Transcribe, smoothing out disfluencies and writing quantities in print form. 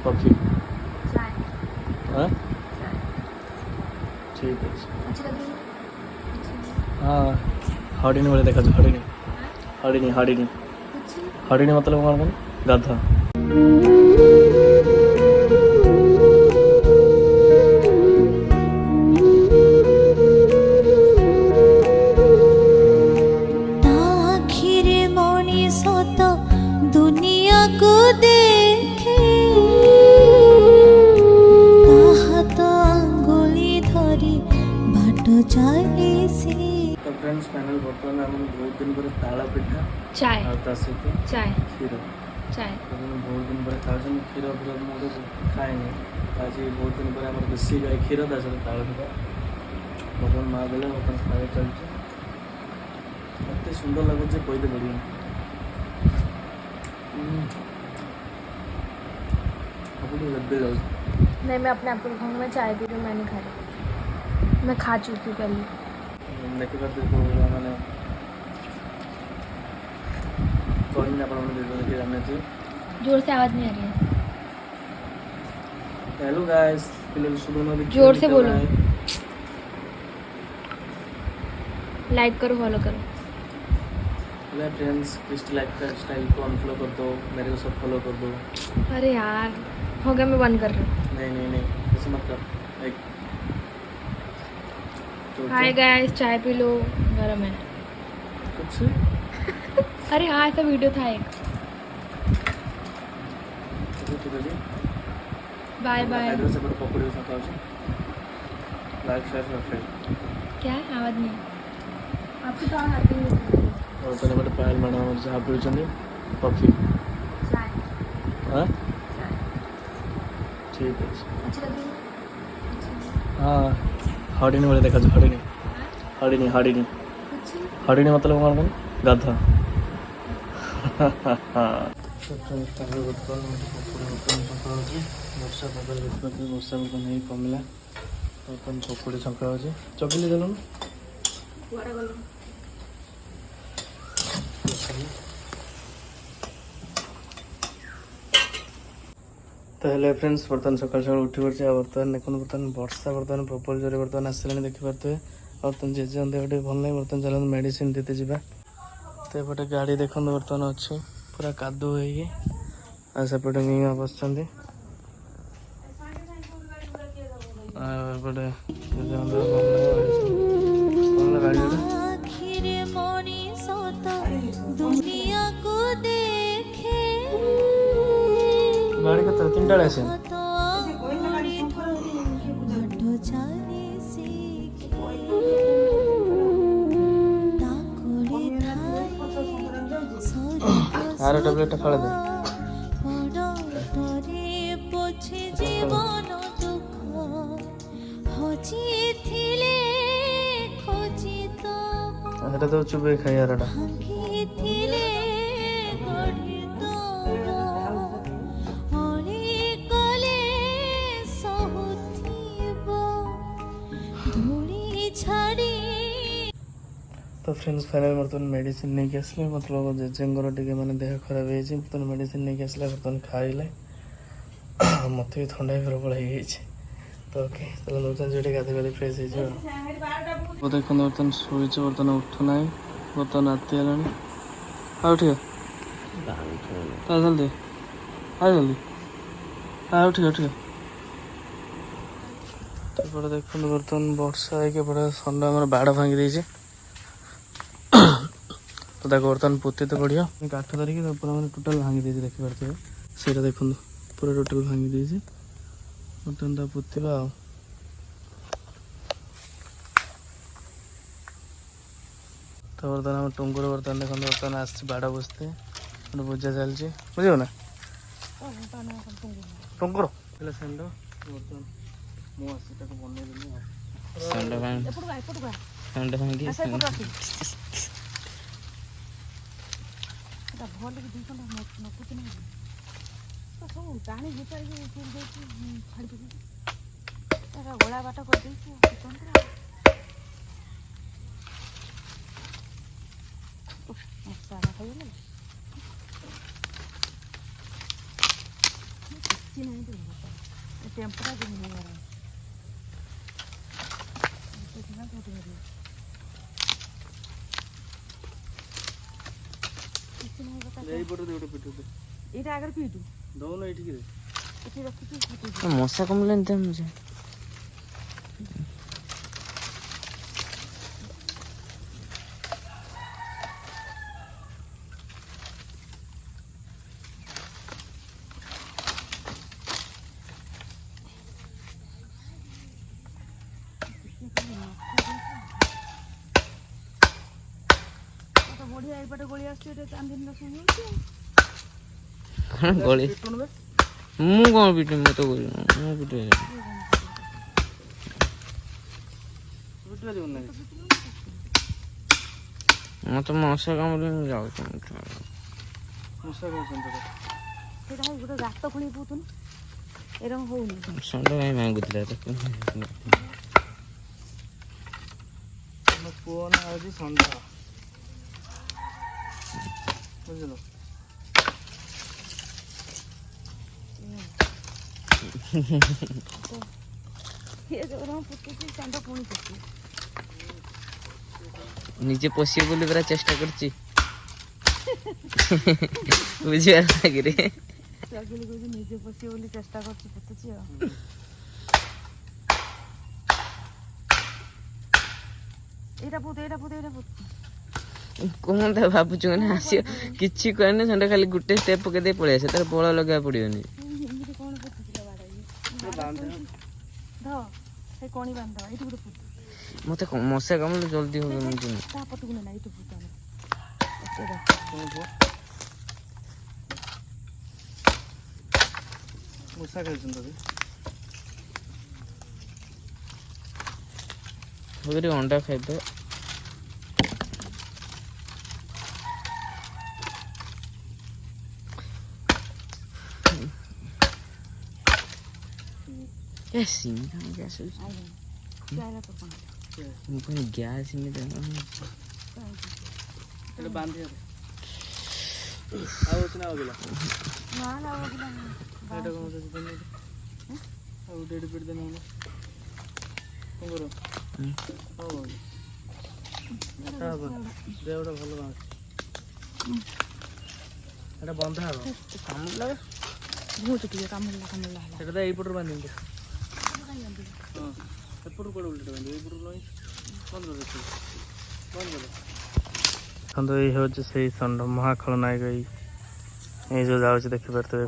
Coffee चाय हाँ चाय ठीक है अच्छी लग रही है हाँ हरिणी बोले देखा हरिणी हरिणी हरिणी कुछ हरिणी मतलब कौन कौन गाधा आखिरे मनीष तो दुनिया को देखे हाथ आंगुली धरी बाट चली से तो फ्रेंड्स फाइनल बर्तमान आम बहुत दिन पर ताला पिठा चाय और ता सहित चाय क्षीर चाय बहुत दिन पर खाऊँ क्षीर फीर मुझे खाएनि आज बहुत दिन पर आम देसी गाय क्षीर ता सहित ताला पिठा बर्तमान माँ देले बर्तमान खाया चलছে एत सुंदर लगुच कहते पड़े लगे जाऊँ नहीं मैं अपने आप को दिखाऊंगी मैं चाय पी रही हूँ मैं नहीं खा रही मैं खा चुकी हूँ पहले देखिए मैंने कहनी आप जाने जोर से आवाज़ नहीं आ रही है हेलो गाइस सुबह में जोर से बोलो। लाइक करो फॉलो करो hello friends Christy lifestyle को अनफॉलो कर दो मेरे को सब फॉलो कर दो अरे यार हो गया मैं बंद कर रही हूँ नहीं ऐसे मत कर लाइक हाय गाइस चाय पी लो गरम है कुछ अरे हाँ ऐसा वीडियो था एक ठीक है जी बाय बाय हाइड्रो से बड़ा पकड़ी सकता हूँ लाइक शेयर सब्सक्राइब क्या आवाज़ नहीं आपकी तो आवाज़ आती नहीं और तने बड़े पायल मैडम और जहाँ पे कॉफी चाय हाँ चाय ठीक है अच्छी लग रही है हाँ हरिणी बोले देखा हरिणी हरिणी हरिणी कुछ हरिणी मतलब कौन कौन गाधा ବର୍ଷା ପାଗ ଦେଖିବାକୁ ବର୍ଷା ପାଗ ନେଇ କମିଲା ବର୍ତ୍ତମାନ ପକୁଡ଼ି ଛଙ୍କା ହେଉଛି ଚକିଲି ଦେଲୁନ ତ ହେଲେ ଫ୍ରେଣ୍ଡସ୍ ବର୍ତ୍ତମାନ ସକାଳୁ ସକାଳୁ ଉଠି ପଡ଼ିଛି ଆଉ ବର୍ତ୍ତମାନ ଦେଖନ୍ତୁ ବର୍ତ୍ତମାନ ବର୍ଷା ବର୍ତ୍ତମାନ ପ୍ରବଳ ଜୋରେ ବର୍ତ୍ତମାନ ଆସିଲାଣି ଦେଖିପାରୁଥିବେ ବର୍ତ୍ତମାନ ଜେଜେଙ୍କ ଦେହ ଟିକେ ଭଲ ନାହିଁ ବର୍ତ୍ତମାନ ଚାଲନ୍ତୁ ମେଡ଼ିସିନ ଦିତେ ଯିବା ତ ଏପଟେ ଗାଡ଼ି ଦେଖନ୍ତୁ ବର୍ତ୍ତମାନ ଅଛି ପୁରା କାଦୁଅ ହେଇକି ଆଉ ସେପଟେ ମିଆଁ ବସିଛନ୍ତି ଆଉ ଏପଟେ ଜେଜେଙ୍କ ଦେହ ଭଲ ନାହିଁ କ'ଣ ଗାଡ଼ି ଗୋଟେ आखिरे मनीष तो दुनिया को देखे गाड़ी केତେବେଳେ 3ଟା ବେଳେ ଆସିବ हाथ आंगुली धरी बाट चली सीखे ताकुले थाई आर टैबलेटটা ଫାଳେ ଦେ पड़े पोछे जीवन दुख हजिथिले खोजित ସେଟା ତ ଚୁବେଇ ଖାଇବାରଟା ଭାଙ୍ଗିଥିଲେ ଗଢ଼ିତ ଅଳି କଲେ ସହୁଥିବ ଧୂଳି ଛାଡ଼ି ତ ଫ୍ରେଣ୍ଡସ୍ ଫାଇନାଲ ବର୍ତ୍ତମାନ ମେଡ଼ିସିନ ନେଇକି ଆସିଲେ ମତଲବ ଜେଜେଙ୍କର ଟିକେ ମାନେ ଦେହ ଖରାପ ହେଇଯାଇଛି ବର୍ତ୍ତମାନ ମେଡ଼ିସିନ ନେଇକି ଆସିଲେ ବର୍ତ୍ତମାନ ଖାଇଲେ ମୋତେ ବି ଥଣ୍ଡା ବି ପ୍ରବଳ ହେଇଯାଇଛି ତ ଓକେ ତାହେଲେ ବର୍ତ୍ତମାନ ଯେଉଁଠି ଗାଧୋଇ ଫ୍ରେଶ୍ ହେଇଯିବ ଆଉ ଦେଖନ୍ତୁ ବର୍ତ୍ତମାନ ଶୋଇଛି ବର୍ତ୍ତମାନ ଉଠୁନାହିଁ ବର୍ତ୍ତମାନ ରାତି ହେଲାଣି ଆଉ ଉଠିବ ଜଲ୍ଦି ଆଉ ଜଲ୍ଦି ଉଠିବ ଏପଟେ ଦେଖନ୍ତୁ ବର୍ତ୍ତମାନ ବର୍ଷା ହେଇକି ଏପଟେ ଥଣ୍ଡା ଆମର ବାଡ଼ ଭାଙ୍ଗି ଦେଇଛି ତ ତାକୁ ବର୍ତ୍ତମାନ ପୋତିତେ ପଡ଼ିବ କାଠ ଧରିକି ପୁରା ମାନେ ଟୋଟାଲ୍ ଭାଙ୍ଗି ଦେଇଛି ଦେଖିପାରୁଥିବେ ସେଇଟା ଦେଖନ୍ତୁ ପୁରା ଟୋଟାଲ୍ ଭାଙ୍ଗି ଦେଇଛି ବର୍ତ୍ତମାନ ତାକୁ ପୋତିବା ଆଉ ତ ବର୍ତ୍ତମାନ ଆମ ଟୁଙ୍ଗୁର ବର୍ତ୍ତମାନ ଦେଖନ୍ତୁ ବର୍ତ୍ତମାନ ଆସିଛି ବାଡ଼ ବସିତେ ଗୋଟେ ପୂଜା ଚାଲିଛି ବୁଝିବ ନା ଟୁଙ୍ଗୁର ହେଲେ ଷେଣ୍ଢ ବର୍ତ୍ତମାନ ମୁଁ ଆସି ତାକୁ ବନେଇଦେଲି ଆଉ ଷେଣ୍ଢ ଭାଙ୍ଗି ଭଲ କି 2 ଘଣ୍ଟା ନକୁଚି ନା ତ ସବୁ ପାଣି ଭିତରେ ଛାଡ଼ି ଦେଇଛି ଗୋଳା ବାଟ କରିଦେଇଛି ମଶା ଖାଇଗଲେ କିଛି ନାହିଁ ତ ଟେମ୍ପରା କିଛି ନାହିଁ ଏଇଟା ଆଗରେ ପିଇଟୁ ଦଉନ ଏଇଠିକି ଏଠି ରଖିଛୁ ମଶା କମିଲାନି ତ ମଜା ବଢିଆ ଏଇପଟେ ଗୋଳି ଆସୁଛି ଏଠି ଚାନ୍ଦିନୀ ଦର୍ଶନ ହେଉଛି କଣ ଗଳି ମୁଁ କଣ ପିଟି ମତେ ମୁଁ ପିଟି ମତେ ମଶା କାମୁଡି ମୁଁ ଯାଉଛି ମଶା ଖାଉଛନ୍ତି ସେଇଟା ଗୋଟେ ଗାତ ଖୋଳି ପଉతుନି ଏରକମ ହଉନି ଷଣ୍ଢ କାହିଁ ଭାଙ୍ଗୁଥିଲା ତାକୁ ମୋ ପୁଅ ନା ହେଉଛି ଷଣ୍ଢ ବୁଝିଲ ନିଜେ ପଶିବ ବୋଲି ପୁରା ଚେଷ୍ଟା କରୁଛି ବୁଝିବାର ଲାଗିରେ ନିଜେ ପଶିବ ବୋଲି ଚେଷ୍ଟା କରୁଛି ପୋତୁଛି ଆଉ ଏଇଟା ପୋତ କଣ ତା ଭାବୁଛୁ ମାନେ ଆସିବ କିଛି କହିନି ଷଣ୍ଢ ଖାଲି ଗୋଟେ ଷ୍ଟେପ୍ ପକେଇ ଦେଇ ପଳେଇ ଆସେ ତାର ବଳ ଲଗେଇବା ପଡିବନି ଏମିତି କଣ ପୋତୁଥିଲା ସେ କଣି ବାନ୍ଧ ଏଇଠି ଗୋଟେ ପୋତ ମତେ ମଶା କାମୁଡିଲେ ଜଲ୍ଦି ହବ ତା ପଟକୁ ନା ଏଇଠି ପୋତ ମୂଷା ଖାଇଛନ୍ତି ତାକୁ ଅଣ୍ଡା ଖାଇବେ ଗ୍ୟାସ୍ ବାନ୍ଧି ଆଉ ଅଛି ନା ଆଉ ଏଇଟା ଏଇଟା କଣ ଆଉ ଡେଡ଼ି ପିଡ଼ି ଦେନେ କଣ କର ହଉ ଦେହଟା ଭଲ ବାହାରୁଛି ଏଇଟା ବନ୍ଧା ହବ କାମୁଡ଼ିଲା ବହୁତ ଟିକେ କାମୁଡ଼ିଲା ହେଲା ସେଟା ତ ଏଇପଟରୁ ବାନ୍ଧିବି ହଁ ଏପଟରୁ କୁଆଡ଼େ ଉଲ୍ଟା ବାନ୍ଧିବି ଏଇପଟରୁ ନଇଁ ବନ୍ଦ କର ଷଣ୍ଢ ଏଇ ହେଉଛି ସେଇ ଷଣ୍ଢ ମହାଖଳନାୟକ ଏଇ ଯେଉଁ ଯାଉଛି ଦେଖିପାରୁଥିବେ